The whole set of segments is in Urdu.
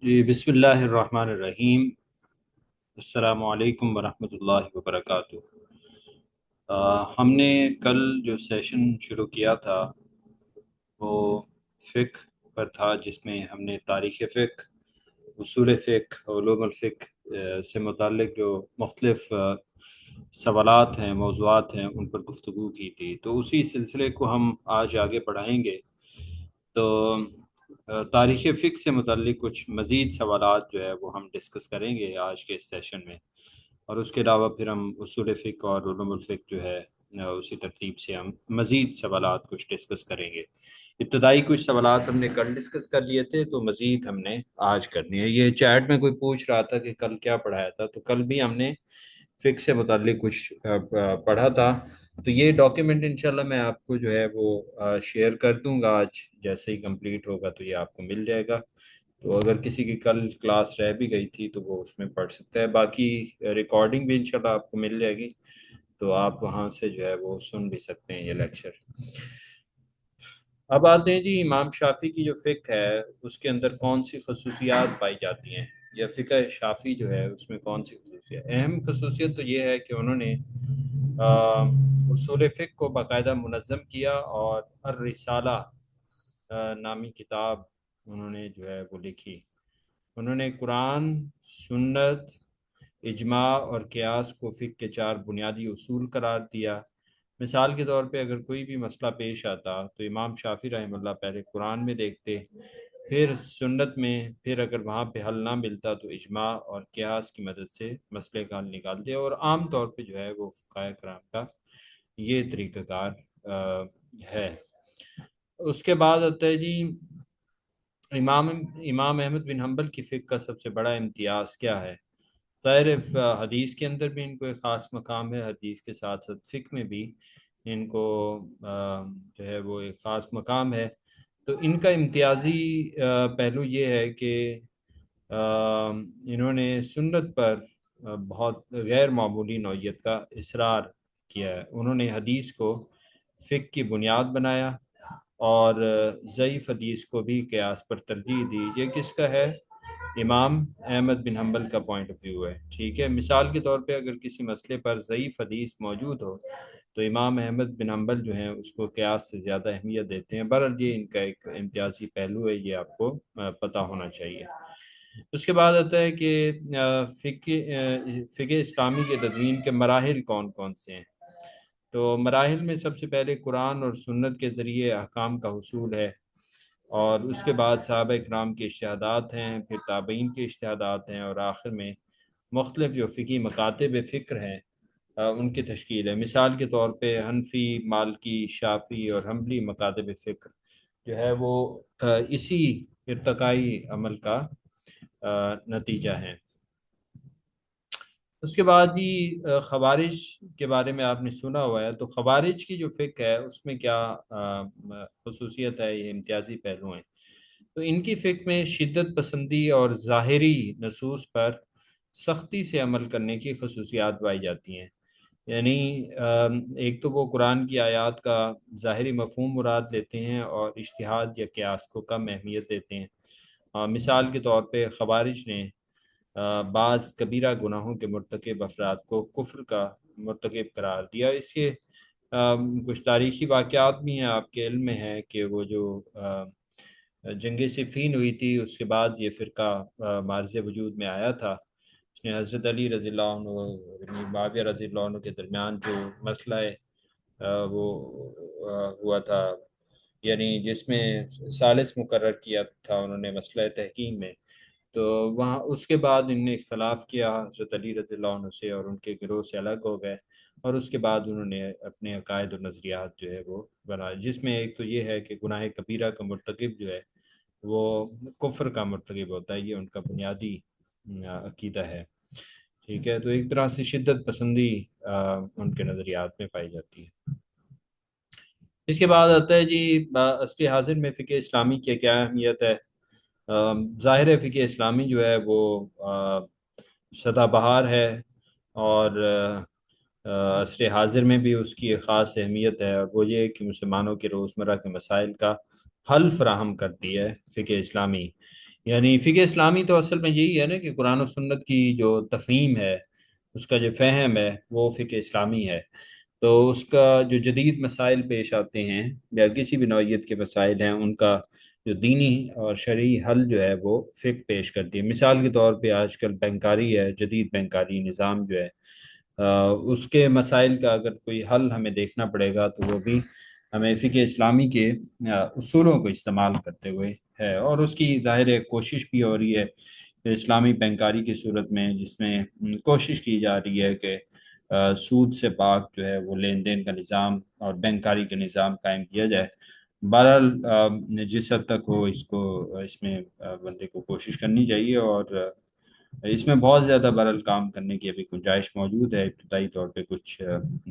جی بسم اللہ الرحمن الرحیم۔ السلام علیکم ورحمۃ اللہ وبرکاتہ۔ ہم نے کل جو سیشن شروع کیا تھا وہ فقہ پر تھا، جس میں ہم نے تاریخ فقہ، اصول فقہ، علوم الفقہ سے متعلق جو مختلف سوالات ہیں، موضوعات ہیں، ان پر گفتگو کی تھی۔ تو اسی سلسلے کو ہم آج آگے بڑھائیں گے۔ تو تاریخ فقہ سے متعلق کچھ مزید سوالات جو ہے وہ ہم ڈسکس کریں گے آج کے اس سیشن میں، اور اس کے علاوہ پھر ہم اصول فقہ اور علوم الفقہ جو ہے اسی ترتیب سے ہم مزید سوالات کچھ ڈسکس کریں گے۔ ابتدائی کچھ سوالات ہم نے کل ڈسکس کر لیے تھے، تو مزید ہم نے آج کرنی ہے۔ یہ چیٹ میں کوئی پوچھ رہا تھا کہ کل کیا پڑھایا تھا، تو کل بھی ہم نے فقہ سے متعلق کچھ پڑھا تھا۔ تو یہ ڈاکیومنٹ انشاءاللہ میں آپ کو جو ہے وہ شیئر کر دوں گا آج، جیسے ہی کمپلیٹ ہوگا تو یہ آپ کو مل جائے گا۔ تو اگر کسی کی کل کلاس رہ بھی گئی تھی تو وہ اس میں پڑھ سکتا ہے، باقی ریکارڈنگ بھی انشاءاللہ آپ کو مل جائے گی، تو آپ وہاں سے جو ہے وہ سن بھی سکتے ہیں یہ لیکچر۔ اب آتے ہیں جی امام شافعی کی جو فقہ ہے اس کے اندر کون سی خصوصیات پائی جاتی ہیں، یا فقہ شافعی جو ہے اس میں کون سی خصوصیات۔ اہم خصوصیت تو یہ ہے کہ انہوں نے اصول فقہ کو باقاعدہ منظم کیا، اور الرسالہ نامی کتاب انہوں نے جو ہے وہ لکھی۔ انہوں نے قرآن، سنت، اجماع اور قیاس کو فقہ کے چار بنیادی اصول قرار دیا۔ مثال کے طور پہ اگر کوئی بھی مسئلہ پیش آتا تو امام شافعی رحمہ اللہ پہلے قرآن میں دیکھتے، پھر سنت میں، پھر اگر وہاں پہ حل نہ ملتا تو اجماع اور قیاس کی مدد سے مسئلے کا حل نکالتے، اور عام طور پہ جو ہے وہ فقہائے کرام کا یہ طریقہ کار ہے۔ اس کے بعد آتا ہے جی امام امام احمد بن حنبل کی فقہ کا سب سے بڑا امتیاز کیا ہے۔ ظاہر حدیث کے اندر بھی ان کو ایک خاص مقام ہے، حدیث کے ساتھ ساتھ فقہ میں بھی ان کو جو ہے وہ ایک خاص مقام ہے۔ تو ان کا امتیازی پہلو یہ ہے کہ انہوں نے سنت پر بہت غیر معمولی نوعیت کا اصرار کیا ہے۔ انہوں نے حدیث کو فقہ کی بنیاد بنایا، اور ضعیف حدیث کو بھی قیاس پر ترجیح دی۔ یہ کس کا ہے؟ امام احمد بن حنبل کا پوائنٹ آف ویو ہے، ٹھیک ہے۔ مثال کے طور پہ اگر کسی مسئلے پر ضعیف حدیث موجود ہو تو امام احمد بن حنبل جو ہیں اس کو قیاس سے زیادہ اہمیت دیتے ہیں۔ بہرحال یہ ان کا ایک امتیازی پہلو ہے، یہ آپ کو پتہ ہونا چاہیے۔ اس کے بعد آتا ہے کہ فقہ اسلامی کے تدوین کے مراحل کون کون سے ہیں۔ تو مراحل میں سب سے پہلے قرآن اور سنت کے ذریعے احکام کا حصول ہے، اور اس کے بعد صحابہ اکرام کے اجتہادات ہیں، پھر تابعین کے اجتہادات ہیں، اور آخر میں مختلف جو فقہی مکاتب فکر ہیں ان کی تشکیل ہے۔ مثال کے طور پہ حنفی، مالکی، شافعی اور حنبلی مکاتب فکر جو ہے وہ اسی ارتقائی عمل کا نتیجہ ہیں۔ اس کے بعد ہی خوارج کے بارے میں آپ نے سنا ہوا ہے، تو خوارج کی جو فقہ ہے اس میں کیا خصوصیت ہے، یہ امتیازی پہلو ہیں۔ تو ان کی فقہ میں شدت پسندی اور ظاہری نصوص پر سختی سے عمل کرنے کی خصوصیات پائی جاتی ہیں۔ یعنی ایک تو وہ قرآن کی آیات کا ظاہری مفہوم مراد لیتے ہیں، اور اجتہاد یا قیاس کو کم اہمیت دیتے ہیں۔ مثال کے طور پہ خوارج نے بعض کبیرہ گناہوں کے مرتکب افراد کو کفر کا مرتکب قرار دیا۔ اس کے کچھ تاریخی واقعات بھی ہیں، آپ کے علم میں ہے کہ وہ جو جنگ صفین ہوئی تھی اس کے بعد یہ فرقہ معرض وجود میں آیا تھا۔ اس نے حضرت علی رضی اللہ عنہ اور معاویہ رضی اللہ عنہ کے درمیان جو مسئلہ ہے وہ ہوا تھا، یعنی جس میں ثالث مقرر کیا تھا انہوں نے مسئلہ تحکیم میں، تو وہاں اس کے بعد ان نے اختلاف کیا حضرت علی رضی اللہ عنہ سے، اور ان کے گروہ سے الگ ہو گئے، اور اس کے بعد انہوں نے اپنے عقائد و نظریات جو ہے وہ بنائے، جس میں ایک تو یہ ہے کہ گناہ کبیرہ کا مرتکب جو ہے وہ کفر کا مرتکب ہوتا ہے، یہ ان کا بنیادی عقیدہ ہے، ٹھیک ہے۔ تو ایک طرح سے شدت پسندی ان کے نظریات میں پائی جاتی ہے۔ اس کے بعد آتا ہے جی عصر حاضر میں فقہ اسلامی کی کیا اہمیت ہے۔ ظاہر فقہ اسلامی جو ہے وہ سدا بہار ہے، اور عصر حاضر میں بھی اس کی ایک خاص اہمیت ہے، اور وہ یہ کہ مسلمانوں کے روزمرہ کے مسائل کا حل فراہم کرتی ہے فقہ اسلامی۔ یعنی فقہ اسلامی تو اصل میں یہی ہے نا کہ قرآن و سنت کی جو تفہیم ہے، اس کا جو فہم ہے وہ فقہ اسلامی ہے۔ تو اس کا جو جدید مسائل پیش آتے ہیں یا کسی بھی نوعیت کے مسائل ہیں، ان کا جو دینی اور شرعی حل جو ہے وہ فقہ پیش کرتی ہے۔ مثال کے طور پہ آج کل بینکاری ہے، جدید بینکاری نظام جو ہے، اس کے مسائل کا اگر کوئی حل ہمیں دیکھنا پڑے گا تو وہ بھی ہمیں فقہ اسلامی کے اصولوں کو استعمال کرتے ہوئے ہے، اور اس کی ظاہر ہے کوشش بھی ہو رہی ہے کہ اسلامی بینکاری کی صورت میں، جس میں کوشش کی جا رہی ہے کہ سود سے پاک جو ہے وہ لین دین کا نظام اور بینکاری کا نظام قائم کیا جائے۔ بہرحال جس حد تک ہو اس میں بندے کو کوشش کرنی چاہیے، اور اس میں بہت زیادہ بہرحال کام کرنے کی ابھی گنجائش موجود ہے۔ ابتدائی طور پہ کچھ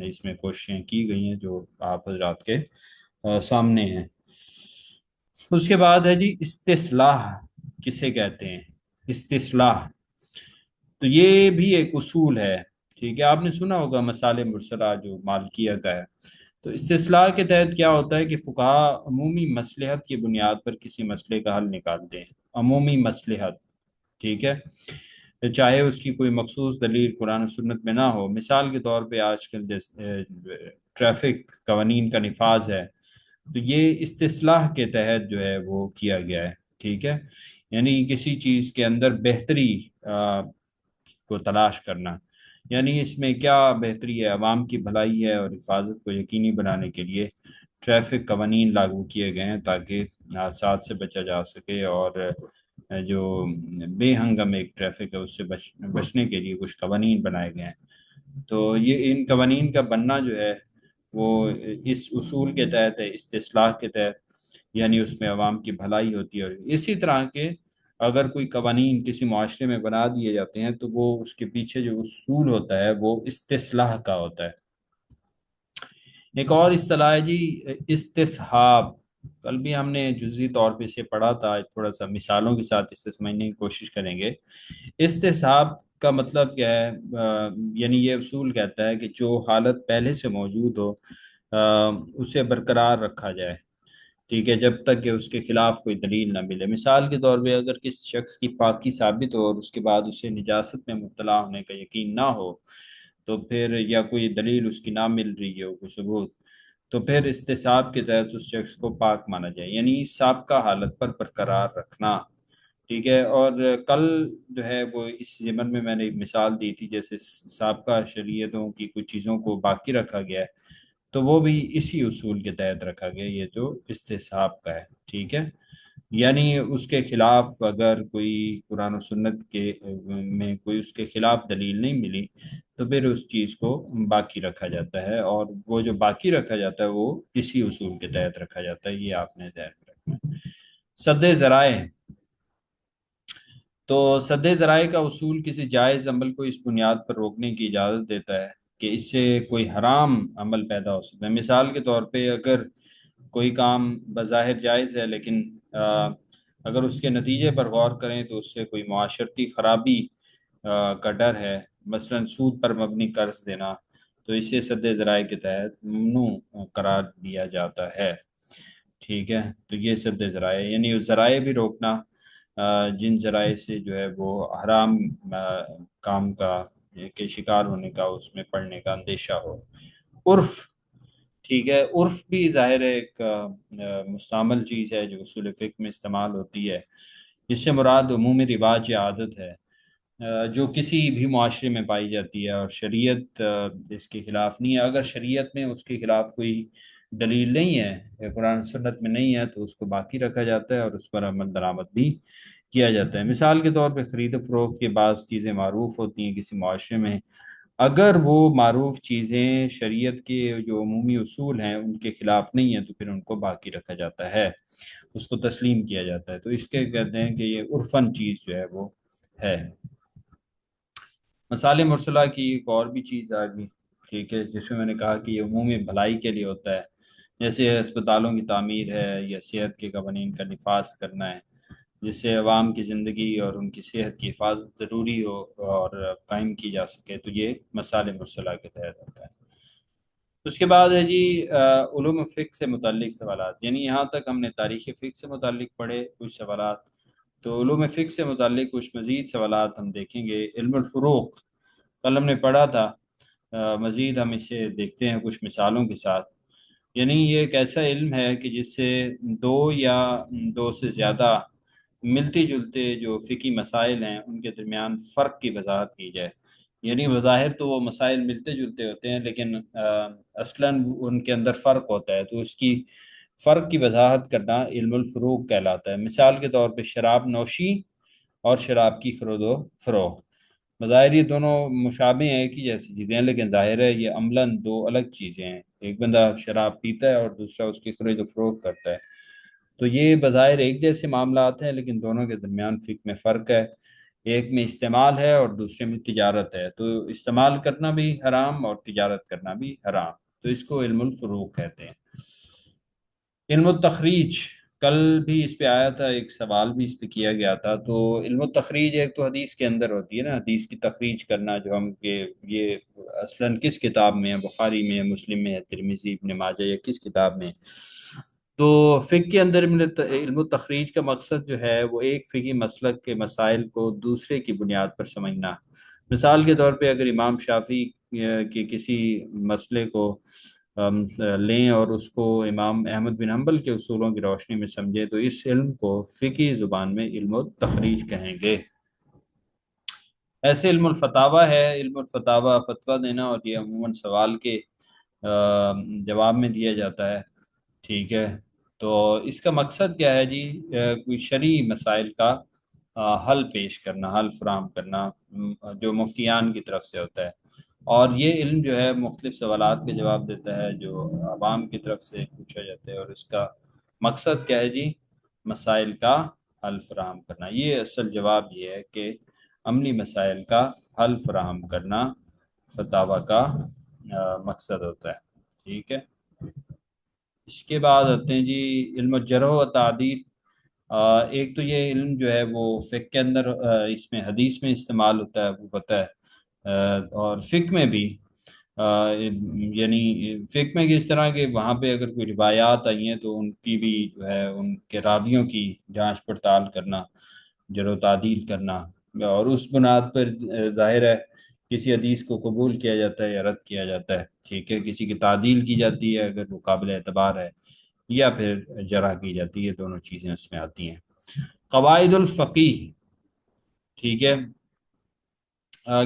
اس میں کوششیں کی گئی ہیں جو آپ حضرات کے سامنے ہیں۔ اس کے بعد ہے جی استصلاح کسے کہتے ہیں؟ استصلاح تو یہ بھی ایک اصول ہے، ٹھیک ہے، آپ نے سنا ہوگا مصالح مرسلہ جو مالکیہ کا ہے۔ تو استصلاح کے تحت کیا ہوتا ہے کہ فقہا عمومی مصلحت کی بنیاد پر کسی مسئلے کا حل نکالتے ہیں۔ عمومی مصلحت، ٹھیک ہے، چاہے اس کی کوئی مخصوص دلیل قرآن و سنت میں نہ ہو۔ مثال کے طور پہ آج کل جیسے ٹریفک قوانین کا نفاذ ہے، تو یہ استصلاح کے تحت جو ہے وہ کیا گیا ہے، ٹھیک ہے، یعنی کسی چیز کے اندر بہتری کو تلاش کرنا۔ یعنی اس میں کیا بہتری ہے، عوام کی بھلائی ہے، اور حفاظت کو یقینی بنانے کے لیے ٹریفک قوانین لاگو کیے گئے ہیں تاکہ حادثات سے بچا جا سکے، اور جو بے ہنگم ایک ٹریفک ہے اس سے بچنے کے لیے کچھ قوانین بنائے گئے ہیں۔ تو یہ ان قوانین کا بننا جو ہے وہ اس اصول کے تحت ہے، استصلاح کے تحت، یعنی اس میں عوام کی بھلائی ہوتی ہے۔ اور اسی طرح کے اگر کوئی قوانین کسی معاشرے میں بنا دیے جاتے ہیں تو وہ اس کے پیچھے جو اصول ہوتا ہے وہ استصلاح کا ہوتا ہے۔ ایک اور اصطلاح ہے جی استصحاب۔ کل بھی ہم نے جزوی طور پہ اسے پڑھا تھا، تھوڑا سا مثالوں کے ساتھ اسے سمجھنے کی کوشش کریں گے۔ استصحاب کا مطلب کیا ہے؟ یعنی یہ اصول کہتا ہے کہ جو حالت پہلے سے موجود ہو اسے برقرار رکھا جائے، ٹھیک ہے، جب تک کہ اس کے خلاف کوئی دلیل نہ ملے۔ مثال کے طور پہ اگر کسی شخص کی پاکی ثابت ہو اور اس کے بعد اسے نجاست میں مبتلا ہونے کا یقین نہ ہو، تو پھر یا کوئی دلیل اس کی نہ مل رہی ہو، کوئی ثبوت، تو پھر استصحاب کے تحت اس شخص کو پاک مانا جائے، یعنی سابقہ حالت پر برقرار رکھنا، ٹھیک ہے۔ اور کل جو ہے وہ اس ضمن میں نے ایک مثال دی تھی، جیسے سابقہ شریعتوں کی کچھ چیزوں کو باقی رکھا گیا ہے، تو وہ بھی اسی اصول کے تحت رکھا گیا، یہ جو استصحاب کا ہے، ٹھیک ہے، یعنی اس کے خلاف اگر کوئی قرآن و سنت کے میں کوئی اس کے خلاف دلیل نہیں ملی تو پھر اس چیز کو باقی رکھا جاتا ہے، اور وہ جو باقی رکھا جاتا ہے وہ اسی اصول کے تحت رکھا جاتا ہے، یہ آپ نے ذہن میں رکھنا ہے۔ سد ذرائع تو سد ذرائع کا اصول کسی جائز عمل کو اس بنیاد پر روکنے کی اجازت دیتا ہے کہ اس سے کوئی حرام عمل پیدا ہو سکتا ہے۔ مثال کے طور پہ اگر کوئی کام بظاہر جائز ہے لیکن اگر اس کے نتیجے پر غور کریں تو اس سے کوئی معاشرتی خرابی کا ڈر ہے، مثلا سود پر مبنی قرض دینا، تو اسے سد ذرائع کے تحت ممنوع قرار دیا جاتا ہے، ٹھیک ہے۔ تو یہ سد ذرائع یعنی اس ذرائع بھی روکنا جن ذرائع سے جو ہے وہ حرام کام کا کے شکار ہونے کا، اس میں پڑنے کا اندیشہ ہو۔ عرف، ٹھیک ہے، عرف بھی ظاہر ہے ایک مستعمل چیز ہے جو اصول فقہ میں استعمال ہوتی ہے، جس سے مراد عمومی رواج یا عادت ہے جو کسی بھی معاشرے میں پائی جاتی ہے، اور شریعت اس کے خلاف نہیں ہے۔ اگر شریعت میں اس کے خلاف کوئی دلیل نہیں ہے یا قرآن سنت میں نہیں ہے تو اس کو باقی رکھا جاتا ہے اور اس پر عمل درآمد بھی کیا جاتا ہے۔ مثال کے طور پہ خرید و فروخت کے بعض چیزیں معروف ہوتی ہیں کسی معاشرے میں، اگر وہ معروف چیزیں شریعت کے جو عمومی اصول ہیں ان کے خلاف نہیں ہیں تو پھر ان کو باقی رکھا جاتا ہے، اس کو تسلیم کیا جاتا ہے، تو اس کے کہتے ہیں کہ یہ عرفن چیز جو ہے وہ ہے۔ مصالح مرسلہ کی ایک اور بھی چیز آ گئی، ٹھیک ہے، جس میں نے کہا کہ یہ عمومی بھلائی کے لیے ہوتا ہے، جیسے اسپتالوں کی تعمیر ہے یا صحت کے قوانین کا نفاذ کرنا ہے، جس سے عوام کی زندگی اور ان کی صحت کی حفاظت ضروری ہو اور قائم کی جا سکے، تو یہ مصالح مرسلہ کے تحت ہوتا ہے۔ اس کے بعد ہے جی علوم فقہ سے متعلق سوالات، یعنی یہاں تک ہم نے تاریخ فقہ سے متعلق پڑھے کچھ سوالات، تو علوم فقہ سے متعلق کچھ مزید سوالات ہم دیکھیں گے۔ علم الفروق کل ہم نے پڑھا تھا، مزید ہم اسے دیکھتے ہیں کچھ مثالوں کے ساتھ۔ یعنی یہ ایک ایسا علم ہے کہ جس سے دو یا دو سے زیادہ ملتی جلتے جو فقہی مسائل ہیں ان کے درمیان فرق کی وضاحت کی جائے۔ یعنی بظاہر تو وہ مسائل ملتے جلتے ہوتے ہیں، لیکن اصلاً ان کے اندر فرق ہوتا ہے، تو اس کی فرق کی وضاحت کرنا علم الفروق کہلاتا ہے۔ مثال کے طور پہ شراب نوشی اور شراب کی خرید و فروخت، بظاہر یہ دونوں مشابہ ہیں، ایک ہی جیسی چیزیں ہیں، لیکن ظاہر ہے یہ عملاً دو الگ چیزیں ہیں۔ ایک بندہ شراب پیتا ہے اور دوسرا اس کی خرید و فروخت کرتا ہے، تو یہ بظاہر ایک جیسے معاملات ہیں، لیکن دونوں کے درمیان فقہ میں فرق ہے۔ ایک میں استعمال ہے اور دوسرے میں تجارت ہے، تو استعمال کرنا بھی حرام اور تجارت کرنا بھی حرام، تو اس کو علم الفروق کہتے ہیں۔ علم التخریج کل بھی اس پہ آیا تھا، ایک سوال بھی اس پہ کیا گیا تھا۔ تو علم التخریج ایک تو حدیث کے اندر ہوتی ہے نا، حدیث کی تخریج کرنا، جو ہم یہ اصلاً کس کتاب میں ہے، بخاری میں ہے، مسلم میں ہے، ترمذی، ابن ماجہ، یا کس کتاب میں ہے؟ تو فقہ کے اندر علم التخریج کا مقصد جو ہے وہ ایک فقہی مسلک کے مسائل کو دوسرے کی بنیاد پر سمجھنا۔ مثال کے طور پہ اگر امام شافعی کے کسی مسئلے کو ہم لیں اور اس کو امام احمد بن حنبل کے اصولوں کی روشنی میں سمجھیں، تو اس علم کو فقہی زبان میں علم التخریج کہیں گے۔ ایسے علم الفتاوی ہے، علم الفتاوی فتویٰ دینا، اور یہ عموماً سوال کے جواب میں دیا جاتا ہے، ٹھیک ہے۔ تو اس کا مقصد کیا ہے جی؟ کوئی شرعی مسائل کا حل پیش کرنا، حل فراہم کرنا، جو مفتیان کی طرف سے ہوتا ہے۔ اور یہ علم جو ہے مختلف سوالات کے جواب دیتا ہے جو عوام کی طرف سے پوچھا جاتا ہے، اور اس کا مقصد کیا ہے جی؟ مسائل کا حل فراہم کرنا۔ یہ اصل جواب یہ ہے کہ عملی مسائل کا حل فراہم کرنا فتاوی کا مقصد ہوتا ہے، ٹھیک ہے۔ اس کے بعد آتے ہیں جی علم الجرح و تعدیل۔ ایک تو یہ علم جو ہے وہ فقہ کے اندر اس میں حدیث میں استعمال ہوتا ہے، وہ پتہ ہے، اور فقہ میں بھی، یعنی فقہ میں کس طرح کہ وہاں پہ اگر کوئی روایات آئی ہیں تو ان کی بھی جو ہے ان کے راویوں کی جانچ پڑتال کرنا، جرح و تعدیل کرنا، اور اس بنیاد پر ظاہر ہے کسی حدیث کو قبول کیا جاتا ہے یا رد کیا جاتا ہے، ٹھیک ہے۔ کسی کی تعدیل کی جاتی ہے اگر وہ قابل اعتبار ہے، یا پھر جرح کی جاتی ہے، دونوں چیزیں اس میں آتی ہیں۔ قواعد الفقیہ، ٹھیک ہے۔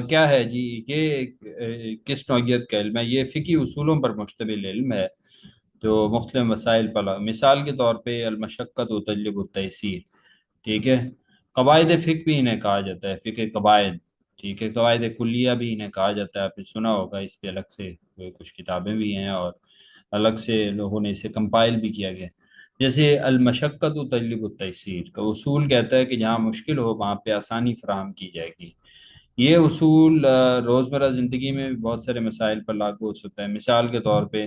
کیا ہے جی یہ؟ کس نوعیت کا علم ہے یہ؟ فقہی اصولوں پر مشتمل علم ہے جو مختلف مسائل پر، مثال کے طور پہ المشقت و تجلب التیسیر، ٹھیک ہے۔ قواعد فقہ بھی انہیں کہا جاتا ہے، فقہ قواعد، ٹھیک ہے۔ قواعد کلیہ بھی انہیں کہا جاتا ہے، آپ نے سنا ہوگا، اس پہ الگ سے کچھ کتابیں بھی ہیں اور الگ سے لوگوں نے اسے کمپائل بھی کیا گیا۔ جیسے المشقت و تجلب التیسیر کا اصول کہتا ہے کہ جہاں مشکل ہو وہاں پہ آسانی فراہم کی جائے گی۔ یہ اصول روزمرہ زندگی میں بھی بہت سارے مسائل پر لاگو ہو سکتا ہے۔ مثال کے طور پہ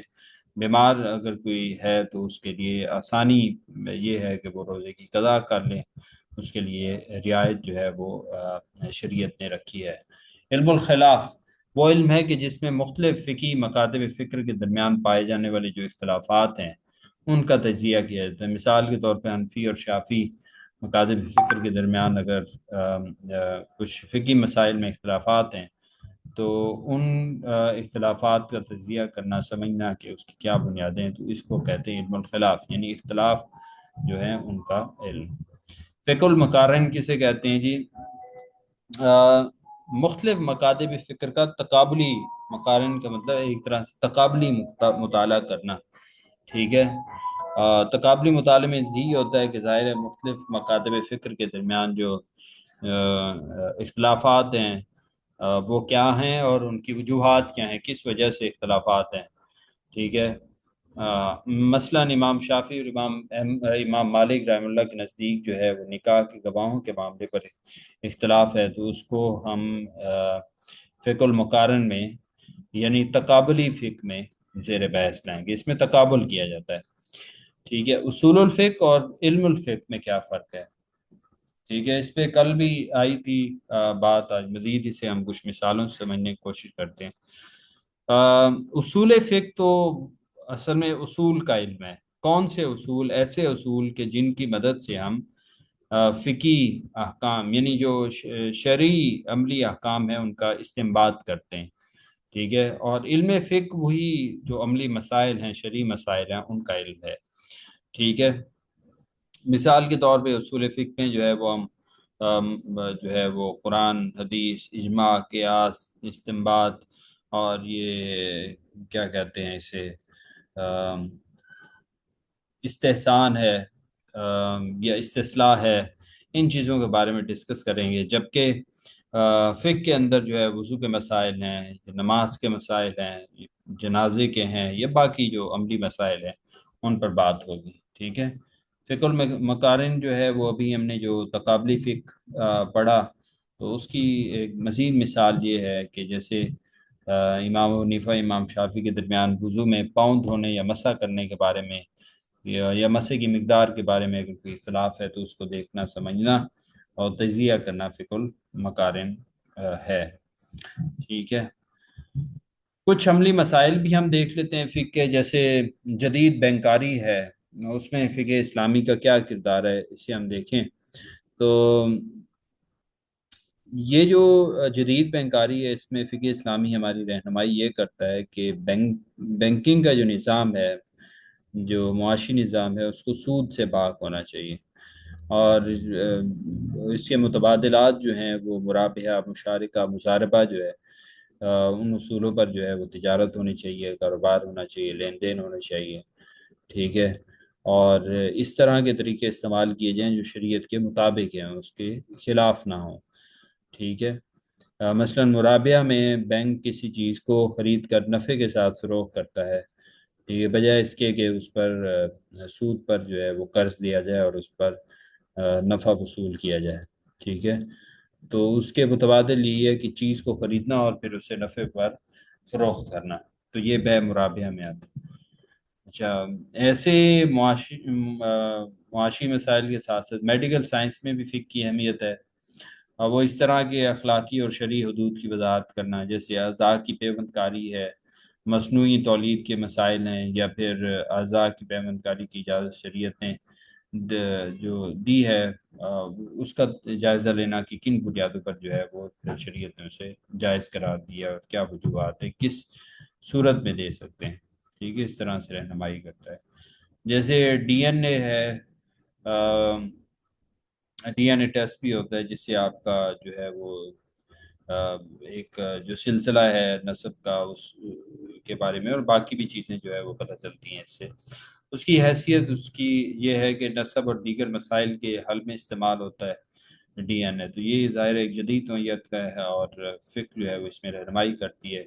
بیمار اگر کوئی ہے تو اس کے لیے آسانی یہ ہے کہ وہ روزے کی قضا کر لیں، اس کے لیے رعایت جو ہے وہ شریعت نے رکھی ہے۔ علم الخلاف وہ علم ہے کہ جس میں مختلف فقہی مکاتب فکر کے درمیان پائے جانے والے جو اختلافات ہیں ان کا تجزیہ کیا جاتا ہے۔ مثال کے طور پہ حنفی اور شافعی مکاتب فکر کے درمیان اگر کچھ فقہی مسائل میں اختلافات ہیں تو ان اختلافات کا تجزیہ کرنا، سمجھنا کہ اس کی کیا بنیادیں ہیں، تو اس کو کہتے ہیں علم الخلاف، یعنی اختلاف جو ہیں ان کا علم۔ فقہ المقارن کسے کہتے ہیں جی؟ مختلف مکاتب فکر کا تقابلی، مقارن کا مطلب ایک طرح سے تقابلی مطالعہ کرنا، ٹھیک ہے۔ تقابلی مطالعے میں یہی ہوتا ہے کہ ظاہر ہے مختلف مکاتب فکر کے درمیان جو اختلافات ہیں وہ کیا ہیں اور ان کی وجوہات کیا ہیں، کس وجہ سے اختلافات ہیں، ٹھیک ہے۔ مثلا امام شافعی اور امام مالک رحمہ اللہ کے نزدیک جو ہے وہ نکاح کے گواہوں کے معاملے پر اختلاف ہے، تو اس کو ہم فقہ المقارن میں یعنی تقابلی فقہ میں زیر بحث لائیں گے۔ اس میں تقابل کیا جاتا ہے، ٹھیک ہے۔ اصول الفقہ اور علم الفقہ میں کیا فرق ہے، ٹھیک ہے۔ اس پہ کل بھی آئی تھی بات، آج مزید اسے ہم کچھ مثالوں سے سمجھنے کی کوشش کرتے ہیں۔ اصول فقہ تو اصل میں اصول کا علم ہے۔ کون سے اصول؟ ایسے اصول کہ جن کی مدد سے ہم فقی احکام یعنی جو شرعی عملی احکام ہیں ان کا استنباط کرتے ہیں، ٹھیک ہے، اور علم فقہ وہی جو عملی مسائل ہیں، شرعی مسائل ہیں، ان کا علم ہے، ٹھیک ہے۔ مثال کے طور پہ اصول فقہ میں جو ہے وہ ہم جو ہے وہ قرآن، حدیث، اجماع، قیاس، استنباط، اور یہ کیا کہتے ہیں اسے، استحسان ہے، یا استصلاح ہے، ان چیزوں کے بارے میں ڈسکس کریں گے، جبکہ فقہ کے اندر جو ہے وضو کے مسائل ہیں، نماز کے مسائل ہیں، جنازے کے ہیں، یا باقی جو عملی مسائل ہیں ان پر بات ہوگی، ٹھیک ہے۔ فقہ المقارن جو ہے وہ ابھی ہم نے جو تقابلی فقہ پڑھا، تو اس کی ایک مزید مثال یہ ہے کہ جیسے امام حنیفہ امام شافعی کے درمیان وضو میں پاؤں دھونے یا مسح کرنے کے بارے میں، یا مسح کی مقدار کے بارے میں اگر کوئی اختلاف ہے تو اس کو دیکھنا، سمجھنا اور تجزیہ کرنا فقہ المقارن ہے، ٹھیک ہے۔ کچھ عملی مسائل بھی ہم دیکھ لیتے ہیں فقہ کے، جیسے جدید بینکاری ہے، اس میں فقہ اسلامی کا کیا کردار ہے، اسے ہم دیکھیں تو یہ جو جدید بینکاری ہے اس میں فقہ اسلامی ہماری رہنمائی یہ کرتا ہے کہ بینکنگ کا جو نظام ہے، جو معاشی نظام ہے، اس کو سود سے پاک ہونا چاہیے، اور اس کے متبادلات جو ہیں وہ مرابحہ، مشارکہ، مضاربہ جو ہے، ان اصولوں پر جو ہے وہ تجارت ہونی چاہیے، کاروبار ہونا چاہیے، لین دین ہونا چاہیے، ٹھیک ہے، اور اس طرح کے طریقے استعمال کیے جائیں جو شریعت کے مطابق ہیں، اس کے خلاف نہ ہوں، ٹھیک ہے۔ مثلا مرابعہ میں بینک کسی چیز کو خرید کر نفع کے ساتھ فروخت کرتا ہے، ٹھیک ہے، بجائے اس کے کہ اس پر سود پر جو ہے وہ قرض دیا جائے اور اس پر نفع وصول کیا جائے، ٹھیک ہے۔ تو اس کے متبادل یہ ہے کہ چیز کو خریدنا اور پھر اسے نفع پر فروخت کرنا، تو یہ بے مرابحہ میں آتا ہے۔ اچھا، ایسے معاشی مسائل کے ساتھ ساتھ میڈیکل سائنس میں بھی فقہ کی اہمیت ہے، اور وہ اس طرح کے اخلاقی اور شرعی حدود کی وضاحت کرنا، جیسے اعضاء کی پیوند کاری ہے، مصنوعی تولید کے مسائل ہیں، یا پھر اعضاء کی پیوند کاری کی اجازت شریعت نے جو دی ہے، اس کا جائزہ لینا کہ کن بنیادوں پر جو ہے وہ شریعت نے اسے جائز قرار دیا، اور کیا وجوہات ہیں، کس صورت میں دے سکتے ہیں، ٹھیک ہے، اس طرح سے رہنمائی کرتا ہے۔ جیسے ڈی این اے ہے، ڈی این اے ٹیسٹ بھی ہوتا ہے جس سے آپ کا جو ہے وہ ایک جو سلسلہ ہے نسب کا، اس کے بارے میں اور باقی بھی چیزیں جو ہے وہ پتہ چلتی ہیں، اس سے اس کی حیثیت اس کی یہ ہے کہ نسب اور دیگر مسائل کے حل میں استعمال ہوتا ہے ڈی این اے، تو یہ ظاہر ایک جدید نوعیت کا ہے، اور فقہ جو ہے وہ اس میں رہنمائی کرتی ہے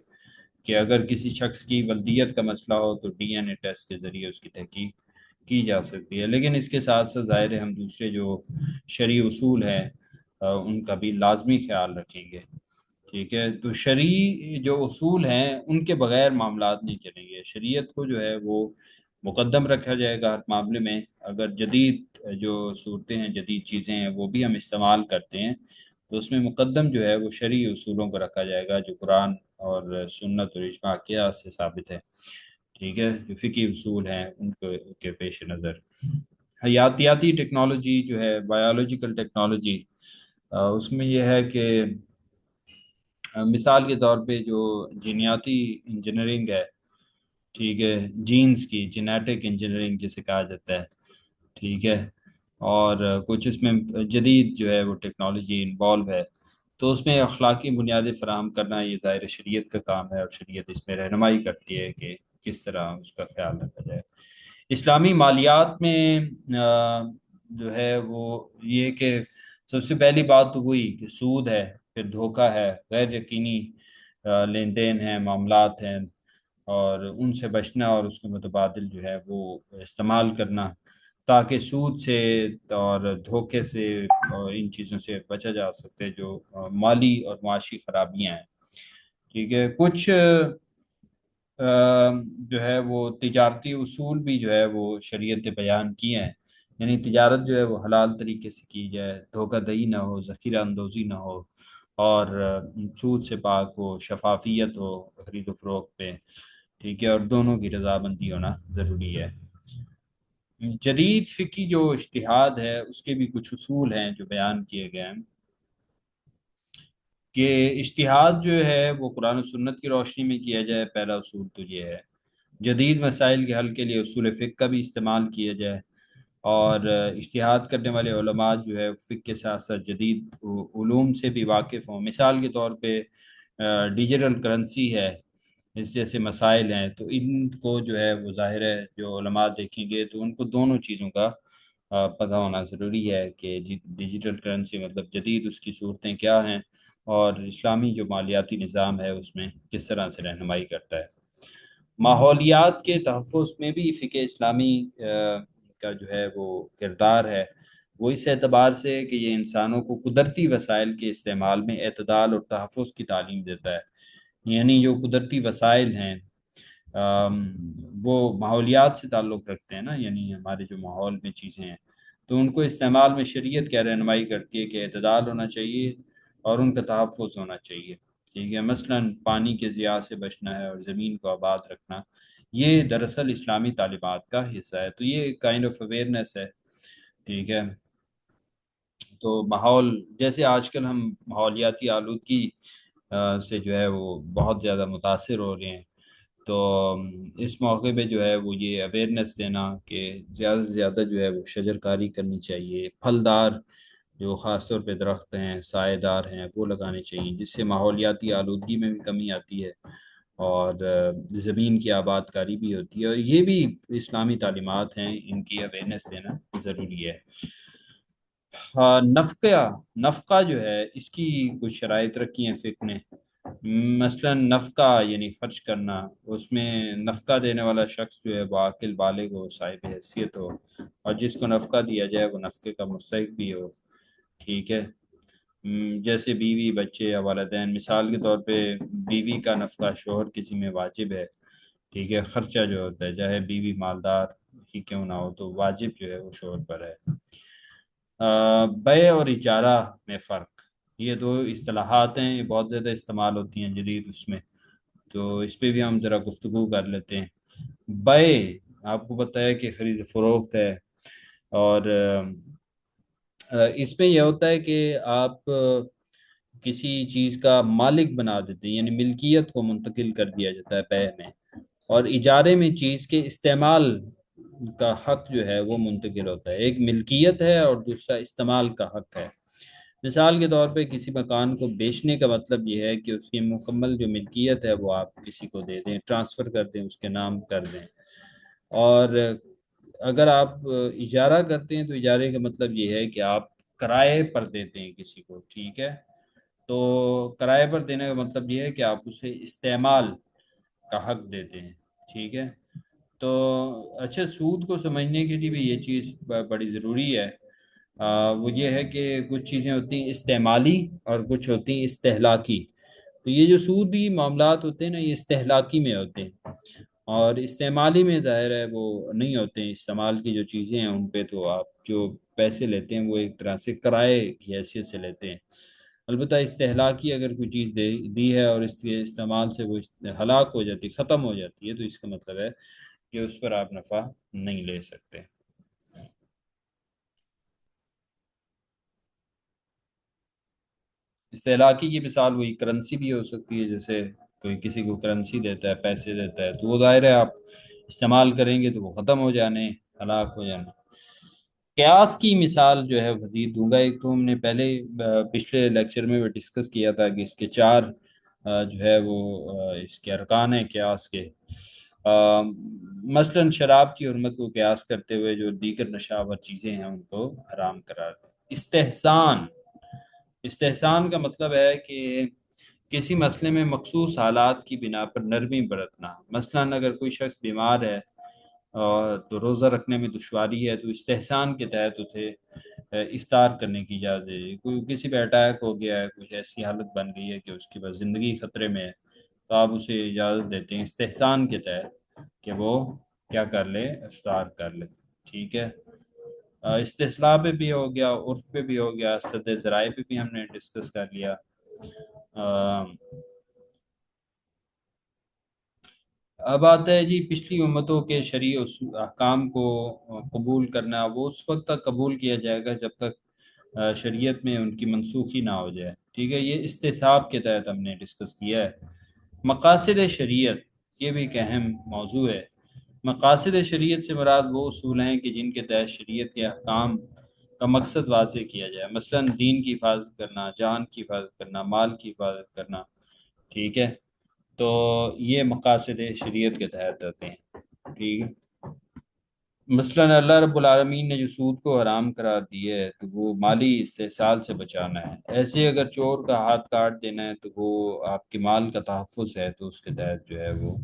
کہ اگر کسی شخص کی ولدیت کا مسئلہ ہو تو ڈی این اے ٹیسٹ کے ذریعے اس کی تحقیق کی جا سکتی ہے، لیکن اس کے ساتھ ساتھ ظاہر ہے ہم دوسرے جو شرعی اصول ہیں ان کا بھی لازمی خیال رکھیں گے، ٹھیک ہے۔ تو شرعی جو اصول ہیں ان کے بغیر معاملات نہیں چلیں گے، شریعت کو جو ہے وہ مقدم رکھا جائے گا ہر معاملے میں، اگر جدید جو صورتیں ہیں، جدید چیزیں ہیں وہ بھی ہم استعمال کرتے ہیں تو اس میں مقدم جو ہے وہ شرعی اصولوں کو رکھا جائے گا جو قرآن اور سنت اور اجماع قیاس سے ثابت ہے، ٹھیک ہے، جو فقہی اصول ہیں ان کے پیش نظر۔ حیاتیاتی ٹیکنالوجی جو ہے، بایولوجیکل ٹیکنالوجی، اس میں یہ ہے کہ مثال کے طور پہ جو جینیاتی انجینئرنگ ہے، ٹھیک ہے، جینز کی جینیٹک انجینئرنگ جسے کہا جاتا ہے، ٹھیک ہے، اور کچھ اس میں جدید جو ہے وہ ٹیکنالوجی انوالو ہے، تو اس میں اخلاقی بنیادیں فراہم کرنا یہ ظاہر شریعت کا کام ہے، اور شریعت اس میں رہنمائی کرتی ہے کہ کس طرح اس کا خیال رکھا جائے۔ اسلامی مالیات میں جو ہے وہ یہ کہ سب سے پہلی بات تو وہی کہ سود ہے، پھر دھوکہ ہے، غیر یقینی لین دین ہیں، معاملات ہیں، اور ان سے بچنا اور اس کے متبادل جو ہے وہ استعمال کرنا، تاکہ سود سے اور دھوکے سے اور ان چیزوں سے بچا جا سکتے جو مالی اور معاشی خرابیاں ہیں، ٹھیک ہے۔ کچھ جو ہے وہ تجارتی اصول بھی جو ہے وہ شریعت نے بیان کیے ہیں، یعنی تجارت جو ہے وہ حلال طریقے سے کی جائے، دھوکہ دہی نہ ہو، ذخیرہ اندوزی نہ ہو، اور سود سے پاک ہو، شفافیت ہو خرید و فروخت پہ، ٹھیک ہے، اور دونوں کی رضامندی ہونا ضروری ہے۔ جدید فقی جو اجتہاد ہے اس کے بھی کچھ اصول ہیں جو بیان کیے گئے ہیں، کہ اجتہاد جو ہے وہ قرآن و سنت کی روشنی میں کیا جائے، پہلا اصول تو یہ ہے۔ جدید مسائل کے حل کے لیے اصول فقہ کا بھی استعمال کیا جائے، اور اجتہاد کرنے والے علماء جو ہے فقہ کے ساتھ ساتھ جدید علوم سے بھی واقف ہوں۔ مثال کے طور پہ ڈیجیٹل کرنسی ہے، اس جیسے مسائل ہیں، تو ان کو جو ہے وہ ظاہر ہے جو علماء دیکھیں گے تو ان کو دونوں چیزوں کا پتہ ہونا ضروری ہے کہ ڈیجیٹل کرنسی مطلب جدید اس کی صورتیں کیا ہیں، اور اسلامی جو مالیاتی نظام ہے اس میں کس طرح سے رہنمائی کرتا ہے۔ ماحولیات کے تحفظ میں بھی فقہ اسلامی کا جو ہے وہ کردار ہے، وہ اس اعتبار سے کہ یہ انسانوں کو قدرتی وسائل کے استعمال میں اعتدال اور تحفظ کی تعلیم دیتا ہے۔ یعنی جو قدرتی وسائل ہیں آم، وہ ماحولیات سے تعلق رکھتے ہیں نا، یعنی ہمارے جو ماحول میں چیزیں ہیں، تو ان کو استعمال میں شریعت کیا رہنمائی کرتی ہے کہ اعتدال ہونا چاہیے اور ان کا تحفظ ہونا چاہیے، ٹھیک ہے۔ مثلا پانی کے ضیاع سے بچنا ہے اور زمین کو آباد رکھنا، یہ دراصل اسلامی تعلیمات کا حصہ ہے، تو یہ کائنڈ آف اویئرنیس ہے، ٹھیک ہے۔ تو ماحول جیسے آج کل ہم ماحولیاتی آلودگی سے جو ہے وہ بہت زیادہ متاثر ہو رہے ہیں، تو اس موقع پہ جو ہے وہ یہ اویئرنیس دینا کہ زیادہ سے زیادہ جو ہے وہ شجر کاری کرنی چاہیے، پھلدار جو خاص طور پہ درخت ہیں سائے دار ہیں وہ لگانے چاہیے، جس سے ماحولیاتی آلودگی میں بھی کمی آتی ہے اور زمین کی آباد کاری بھی ہوتی ہے، اور یہ بھی اسلامی تعلیمات ہیں، ان کی اویئرنیس دینا ضروری ہے۔ ہاں، نفقہ جو ہے اس کی کچھ شرائط رکھی ہیں فقہ نے۔ مثلا نفقہ یعنی خرچ کرنا، اس میں نفقہ دینے والا شخص جو ہے وہ عاقل بالغ ہو، صاحب حیثیت ہو، اور جس کو نفقہ دیا جائے وہ نفقے کا مستحق بھی ہو، ٹھیک ہے۔ جیسے بیوی، بچے یا والدین، مثال کے طور پہ بیوی کا نفقہ شوہر کے ذمہ واجب ہے، ٹھیک ہے۔ خرچہ جو ہوتا ہے چاہے بیوی مالدار ہی کیوں نہ ہو تو واجب جو ہے وہ شوہر پر ہے۔ بیع اور اجارہ میں فرق، یہ دو اصطلاحات ہیں، یہ بہت زیادہ استعمال ہوتی ہیں جدید اس میں، تو اس پہ بھی ہم ذرا گفتگو کر لیتے ہیں۔ بیع آپ کو پتہ ہے کہ خرید فروخت ہے، اور اس میں یہ ہوتا ہے کہ آپ کسی چیز کا مالک بنا دیتے ہیں، یعنی ملکیت کو منتقل کر دیا جاتا ہے بیع میں، اور اجارے میں چیز کے استعمال کا حق جو ہے وہ منتقل ہوتا ہے، ایک ملکیت ہے اور دوسرا استعمال کا حق ہے۔ مثال کے طور پہ کسی مکان کو بیچنے کا مطلب یہ ہے کہ اس کی مکمل جو ملکیت ہے وہ آپ کسی کو دے دیں، ٹرانسفر کر دیں، اس کے نام کر دیں، اور اگر آپ اجارہ کرتے ہیں تو اجارے کا مطلب یہ ہے کہ آپ کرائے پر دیتے ہیں کسی کو، ٹھیک ہے۔ تو کرائے پر دینے کا مطلب یہ ہے کہ آپ اسے استعمال کا حق دیتے ہیں، ٹھیک ہے۔ تو اچھا، سود کو سمجھنے کے لیے بھی یہ چیز بڑی ضروری ہے۔ وہ یہ ہے کہ کچھ چیزیں ہوتی ہیں استعمالی اور کچھ ہوتی ہیں استہلاکی، تو یہ جو سودی معاملات ہوتے ہیں نا یہ استہلاکی میں ہوتے ہیں، اور استعمالی میں ظاہر ہے وہ نہیں ہوتے ہیں۔ استعمال کی جو چیزیں ہیں ان پہ تو آپ جو پیسے لیتے ہیں وہ ایک طرح سے کرائے کی حیثیت سے لیتے ہیں۔ البتہ استہلاکی اگر کوئی چیز دی ہے اور اس کے استعمال سے وہ ہلاک ہو جاتی، ختم ہو جاتی ہے، تو اس کا مطلب ہے کہ اس پر آپ نفع نہیں لے سکتے۔ استہلاکی کی مثال وہی کرنسی بھی ہو سکتی ہے، جیسے کوئی کسی کو کرنسی دیتا ہے، پیسے دیتا ہے، تو وہ ظاہر ہے آپ استعمال کریں گے تو وہ ختم ہو جانے، ہلاک ہو جانے۔ قیاس کی مثال جو ہے مزید دوں گا، ایک تو ہم نے پہلے پچھلے لیکچر میں ڈسکس کیا تھا کہ اس کے چار جو ہے وہ اس کے ارکان ہیں قیاس کے۔ مثلا شراب کی حرمت کو قیاس کرتے ہوئے جو دیگر نشاور چیزیں ہیں ان کو حرام قرار دیں۔ استحسان کا مطلب ہے کہ کسی مسئلے میں مخصوص حالات کی بنا پر نرمی برتنا، مثلا اگر کوئی شخص بیمار ہے تو روزہ رکھنے میں دشواری ہے تو استحسان کے تحت اسے افطار کرنے کی اجازت دے دی۔ کوئی کسی پہ اٹیک ہو گیا ہے، کچھ ایسی حالت بن گئی ہے کہ اس کی بس زندگی خطرے میں ہے، تو آپ اسے اجازت دیتے ہیں استحسان کے تحت کہ وہ کیا کر لے، افطار کر لے، ٹھیک ہے۔ استصلاح پہ بھی ہو گیا، عرف پہ بھی ہو گیا، سد ذرائع پہ بھی ہم نے ڈسکس کر لیا۔ اب آتا ہے جی پچھلی امتوں کے شرعی احکام کو قبول کرنا، وہ اس وقت تک قبول کیا جائے گا جب تک شریعت میں ان کی منسوخی نہ ہو جائے، ٹھیک ہے؟ یہ استصحاب کے تحت ہم نے ڈسکس کیا ہے۔ مقاصد شریعت، یہ بھی ایک اہم موضوع ہے۔ مقاصد شریعت سے مراد وہ اصول ہیں کہ جن کے تحت شریعت کے احکام کا مقصد واضح کیا جائے، مثلا دین کی حفاظت کرنا، جان کی حفاظت کرنا، مال کی حفاظت کرنا، ٹھیک ہے؟ تو یہ مقاصد شریعت کے تحت آتے ہیں، ٹھیک ہے؟ مثلا اللہ رب العالمین نے جو سود کو حرام قرار دیا ہے تو وہ مالی استحصال سے بچانا ہے، ایسے اگر چور کا ہاتھ کاٹ دینا ہے تو وہ آپ کے مال کا تحفظ ہے، تو اس کے تحت جو ہے وہ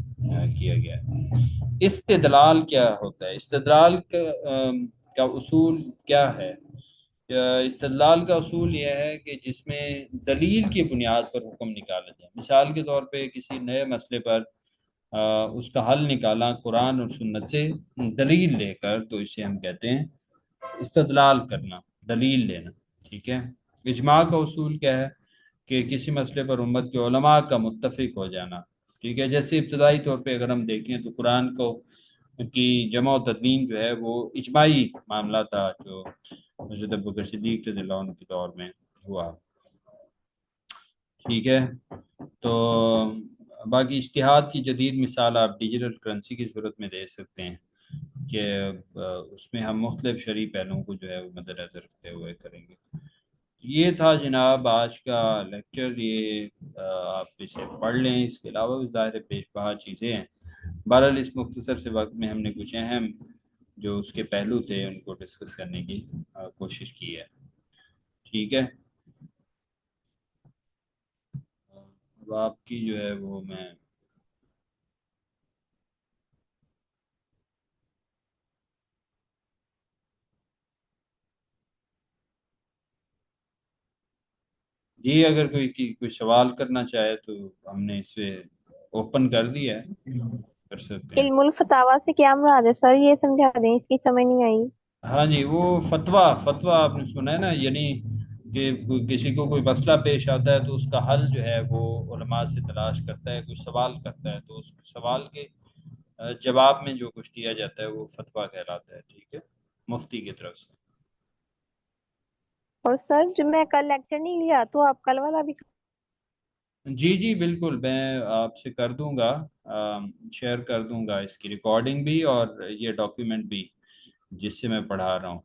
کیا گیا ہے۔ استدلال کیا ہوتا ہے؟ استدلال کا اصول کیا ہے؟ استدلال کا اصول یہ ہے کہ جس میں دلیل کی بنیاد پر حکم نکالا جائے۔ مثال کے طور پہ کسی نئے مسئلے پر اس کا حل نکالا قرآن اور سنت سے دلیل لے کر، تو اسے ہم کہتے ہیں استدلال کرنا، دلیل لینا، ٹھیک ہے؟ اجماع کا اصول کیا ہے؟ کہ کسی مسئلے پر امت کے علماء کا متفق ہو جانا، ٹھیک ہے؟ جیسے ابتدائی طور پہ اگر ہم دیکھیں تو قرآن کو کی جمع و تدوین جو ہے وہ اجماعی معاملہ تھا، جو حضرت ابوبکر صدیق رضی اللہ عنہ کے دور میں ہوا، ٹھیک ہے؟ تو باقی اجتہاد کی جدید مثال آپ ڈیجیٹل کرنسی کی صورت میں دے سکتے ہیں کہ اس میں ہم مختلف شرعی پہلوؤں کو جو ہے وہ مد نظر رکھتے ہوئے کریں گے۔ یہ تھا جناب آج کا لیکچر، یہ آپ اسے پڑھ لیں، اس کے علاوہ بھی ظاہر پیش بہا چیزیں ہیں۔ بہرحال اس مختصر سے وقت میں ہم نے کچھ اہم جو اس کے پہلو تھے ان کو ڈسکس کرنے کی کوشش کی ہے، ٹھیک ہے؟ اب آپ کی جو ہے وہ میں جی اگر کوئی سوال کرنا چاہے تو ہم نے اسے اوپن کر دیا ہے، کر سکتے ہیں۔ علم الفتاوا سے کیا مراد ہے سر؟ یہ سمجھا دیں، اس کی سمجھ نہیں آئی۔ ہاں جی، وہ فتویٰ آپ نے سنا ہے نا، یعنی کہ کسی کو کوئی مسئلہ پیش آتا ہے تو اس کا حل جو ہے وہ علماء سے تلاش کرتا ہے، کوئی سوال کرتا ہے تو اس سوال کے جواب میں جو کچھ دیا جاتا ہے وہ فتویٰ کہلاتا ہے، ٹھیک ہے؟ مفتی کی طرف سے۔ اور سر جو میں کل لیکچر نہیں لیا تو آپ کل والا بھی؟ جی جی بالکل، میں آپ سے کر دوں گا، شیئر کر دوں گا اس کی ریکارڈنگ بھی اور یہ ڈاکیومنٹ بھی جس سے میں پڑھا رہا ہوں۔